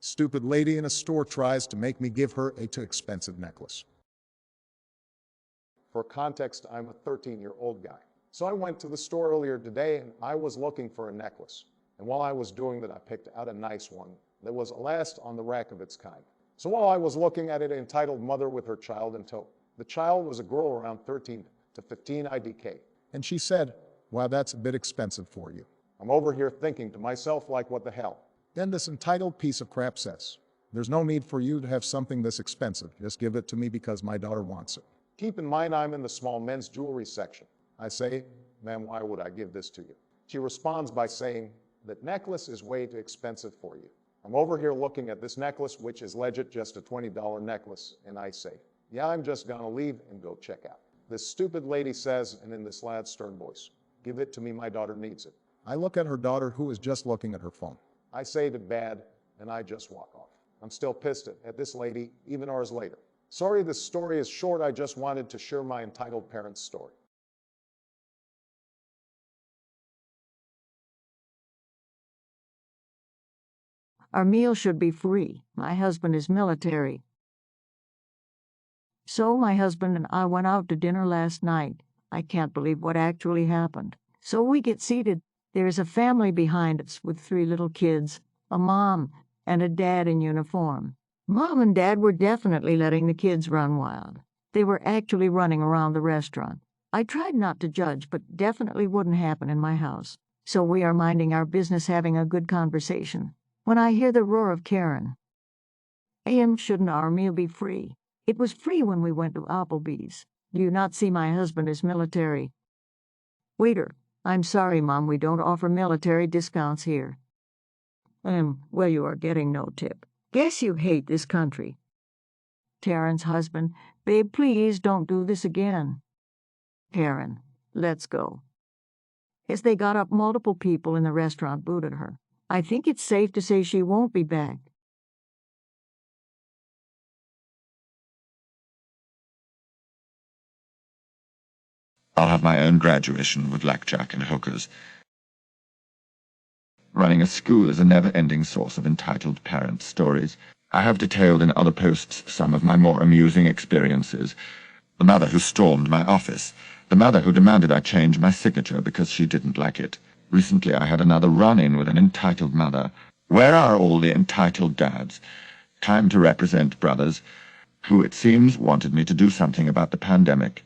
Stupid lady in a store tries to make me give her a too expensive necklace. For context, I'm a 13-year-old guy. So I went to the store earlier today and I was looking for a necklace. And while I was doing that, I picked out a nice one that was last on the rack of its kind. So while I was looking at it, entitled Mother with Her Child in Tow. The child was a girl around 13 to 15 IDK. And she said, "Wow, that's a bit expensive for you." I'm over here thinking to myself, like, what the hell? Then this entitled piece of crap says, "There's no need for you to have something this expensive. Just give it to me because my daughter wants it." Keep in mind, I'm in the small men's jewelry section. I say, "Ma'am, why would I give this to you?" She responds by saying, "That necklace is way too expensive for you." I'm over here looking at this necklace, which is legit just a $20 necklace, and I say, "Yeah, I'm just gonna leave and go check out." This stupid lady says, and in this lad's stern voice, "Give it to me, my daughter needs it." I look at her daughter, who is just looking at her phone. I say to bad, and I just walk off. I'm still pissed at this lady, even hours later. Sorry this story is short, I just wanted to share my entitled parents story. Our meal should be free. My husband is military. So my husband and I went out to dinner last night. I can't believe what actually happened. So we get seated. There's a family behind us with 3 little kids, a mom, and a dad in uniform. Mom and Dad were definitely letting the kids run wild. They were actually running around the restaurant. I tried not to judge, but definitely wouldn't happen in my house. So we are minding our business, having a good conversation, when I hear the roar of Karen. Shouldn't our meal be free? It was free when we went to Applebee's. Do you not see my husband is military? Waiter, I'm sorry, Mom, we don't offer military discounts here. Well, you are getting no tip. Guess you hate this country. Taryn's husband, babe, please don't do this again. Karen, let's go. As they got up, multiple people in the restaurant booted her. I think it's safe to say she won't be back. I'll have my own graduation with blackjack and hookers. Running a school is a never-ending source of entitled parent stories. I have detailed in other posts some of my more amusing experiences. The mother who stormed my office. The mother who demanded I change my signature because she didn't like it. Recently I had another run-in with an entitled mother. Where are all the entitled dads? Time to represent brothers, who it seems wanted me to do something about the pandemic.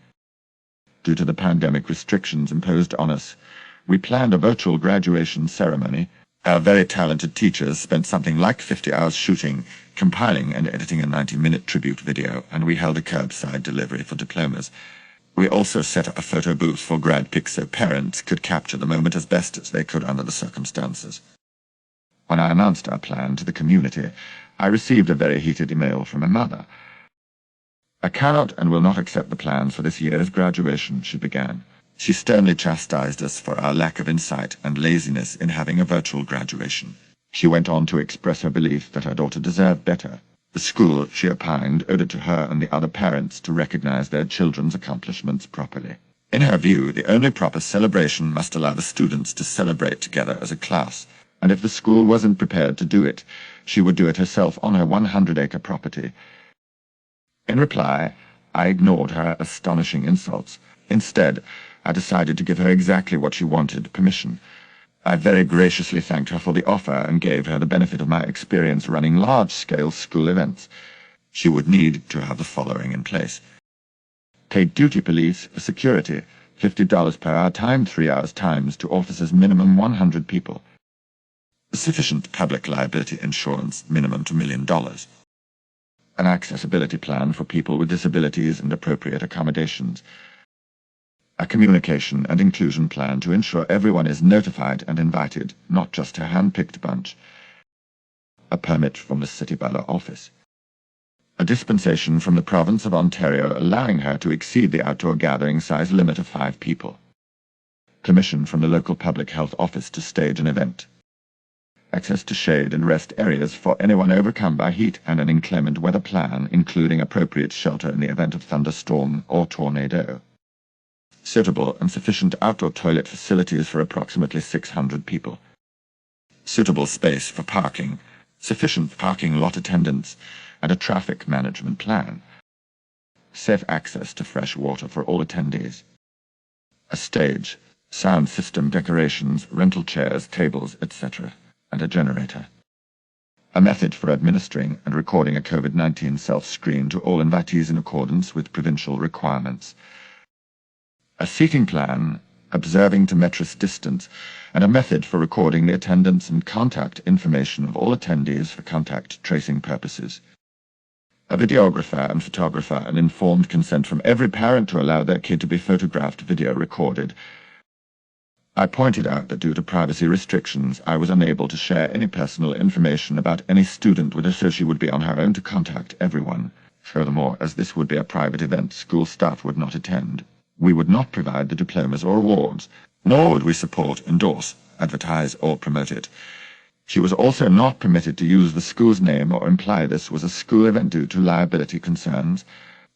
Due to the pandemic restrictions imposed on us, we planned a virtual graduation ceremony. Our very talented teachers spent something like 50 hours shooting, compiling and editing a 90-minute tribute video, and we held a curbside delivery for diplomas. We also set up a photo booth for grad pics so parents could capture the moment as best as they could under the circumstances. When I announced our plan to the community, I received a very heated email from a mother. "I cannot and will not accept the plans for this year's graduation," she began. She sternly chastised us for our lack of insight and laziness in having a virtual graduation. She went on to express her belief that her daughter deserved better. The school, she opined, owed it to her and the other parents to recognize their children's accomplishments properly. In her view, the only proper celebration must allow the students to celebrate together as a class, and if the school wasn't prepared to do it, she would do it herself on her 100-acre property. In reply, I ignored her astonishing insults. Instead, I decided to give her exactly what she wanted, permission. I very graciously thanked her for the offer and gave her the benefit of my experience running large-scale school events. She would need to have the following in place: paid duty police for security, $50 per hour, times 3 hours times to officers, minimum 100 people. Sufficient public liability insurance, minimum $2 million. An accessibility plan for people with disabilities and appropriate accommodations. A communication and inclusion plan to ensure everyone is notified and invited, not just a hand-picked bunch. A permit from the City Borough office. A dispensation from the province of Ontario allowing her to exceed the outdoor gathering size limit of 5 people. Permission from the local public health office to stage an event. Access to shade and rest areas for anyone overcome by heat, and an inclement weather plan including appropriate shelter in the event of thunderstorm or tornado. Suitable and sufficient outdoor toilet facilities for approximately 600 people. Suitable space for parking, sufficient parking lot attendance, and a traffic management plan. Safe access to fresh water for all attendees. A stage, sound system decorations, rental chairs, tables, etc., and a generator. A method for administering and recording a COVID-19 self-screen to all invitees in accordance with provincial requirements. A seating plan, observing to metric distance, and a method for recording the attendance and contact information of all attendees for contact tracing purposes. A videographer and photographer, and informed consent from every parent to allow their kid to be photographed, video recorded. I pointed out that due to privacy restrictions, I was unable to share any personal information about any student with her, so she would be on her own to contact everyone. Furthermore, as this would be a private event, school staff would not attend. We would not provide the diplomas or awards, nor would we support, endorse, advertise, or promote it. She was also not permitted to use the school's name or imply this was a school event due to liability concerns.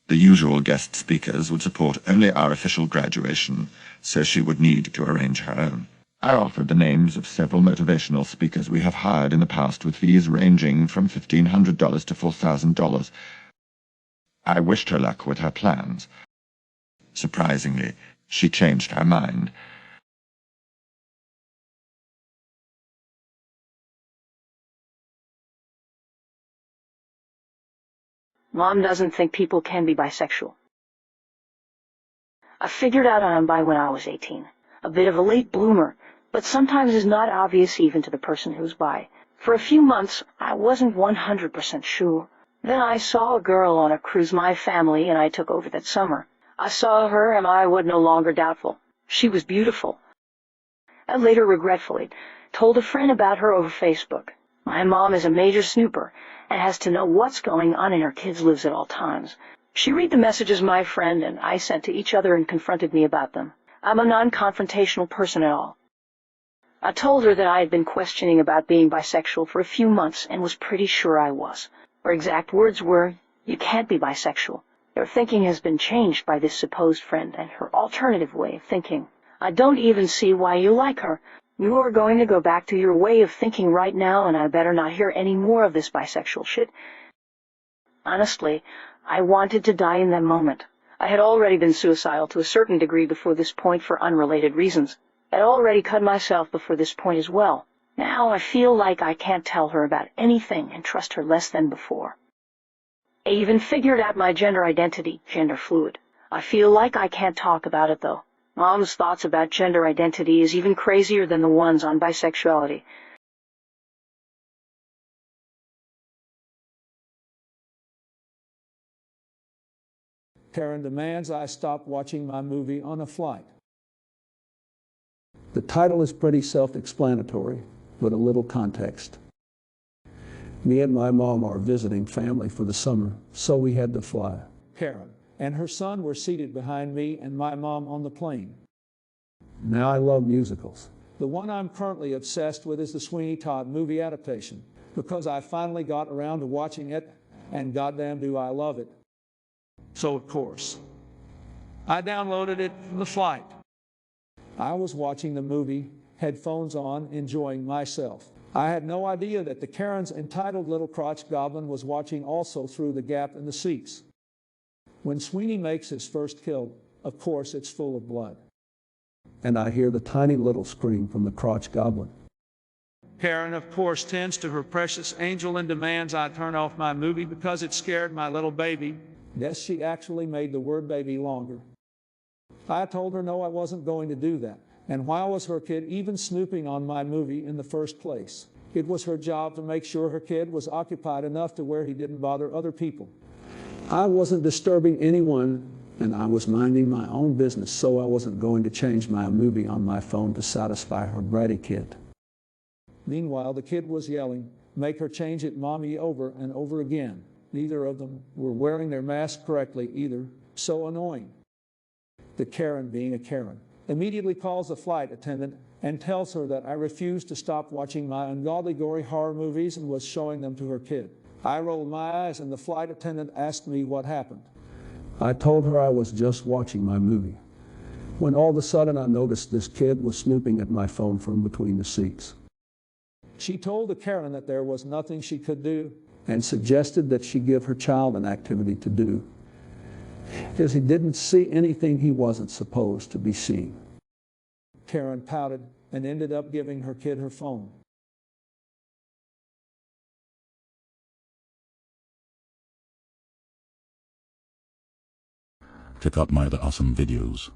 The usual guest speakers would support only our official graduation, so she would need to arrange her own. I offered the names of several motivational speakers we have hired in the past, with fees ranging from $1,500 to $4,000. I wished her luck with her plans. Surprisingly, she changed her mind. Mom doesn't think people can be bisexual. I figured out I'm bi when I was 18. A bit of a late bloomer, but sometimes is not obvious even to the person who's bi. For a few months, I wasn't 100% sure. Then I saw a girl on a cruise my family and I took over that summer. I saw her and I was no longer doubtful. She was beautiful. I later regretfully told a friend about her over Facebook. My mom is a major snooper and has to know what's going on in her kids' lives at all times. She read the messages my friend and I sent to each other and confronted me about them. I'm a non-confrontational person at all. I told her that I had been questioning about being bisexual for a few months and was pretty sure I was. Her exact words were, "You can't be bisexual. Your thinking has been changed by this supposed friend and her alternative way of thinking. I don't even see why you like her. You are going to go back to your way of thinking right now, and I better not hear any more of this bisexual shit." Honestly, I wanted to die in that moment. I had already been suicidal to a certain degree before this point for unrelated reasons. I had already cut myself before this point as well. Now I feel like I can't tell her about anything and trust her less than before. I even figured out my gender identity, gender fluid. I feel like I can't talk about it though. Mom's thoughts about gender identity is even crazier than the ones on bisexuality. Karen demands I stop watching my movie on a flight. The title is pretty self-explanatory, but a little context. Me and my mom are visiting family for the summer, so we had to fly. Karen and her son were seated behind me and my mom on the plane. Now I love musicals. The one I'm currently obsessed with is the Sweeney Todd movie adaptation, because I finally got around to watching it, and goddamn do I love it. So of course, I downloaded it for the flight. I was watching the movie, headphones on, enjoying myself. I had no idea that the Karen's entitled little crotch goblin was watching also through the gap in the seats. When Sweeney makes his first kill, of course it's full of blood. And I hear the tiny little scream from the crotch goblin. Karen, of course, tends to her precious angel and demands I turn off my movie because it scared my little baby. Yes, she actually made the word baby longer. I told her no, I wasn't going to do that. And why was her kid even snooping on my movie in the first place? It was her job to make sure her kid was occupied enough to where he didn't bother other people. I wasn't disturbing anyone, and I was minding my own business, so I wasn't going to change my movie on my phone to satisfy her bratty kid. Meanwhile, the kid was yelling, "Make her change it, mommy," over and over again. Neither of them were wearing their mask correctly either. So annoying. The Karen, being a Karen, immediately calls the flight attendant and tells her that I refused to stop watching my ungodly gory horror movies and was showing them to her kid. I rolled my eyes and the flight attendant asked me what happened. I told her I was just watching my movie, when all of a sudden I noticed this kid was snooping at my phone from between the seats. She told Karen that there was nothing she could do and suggested that she give her child an activity to do, as he didn't see anything he wasn't supposed to be seeing. Karen pouted and ended up giving her kid her phone. Check out my other awesome videos.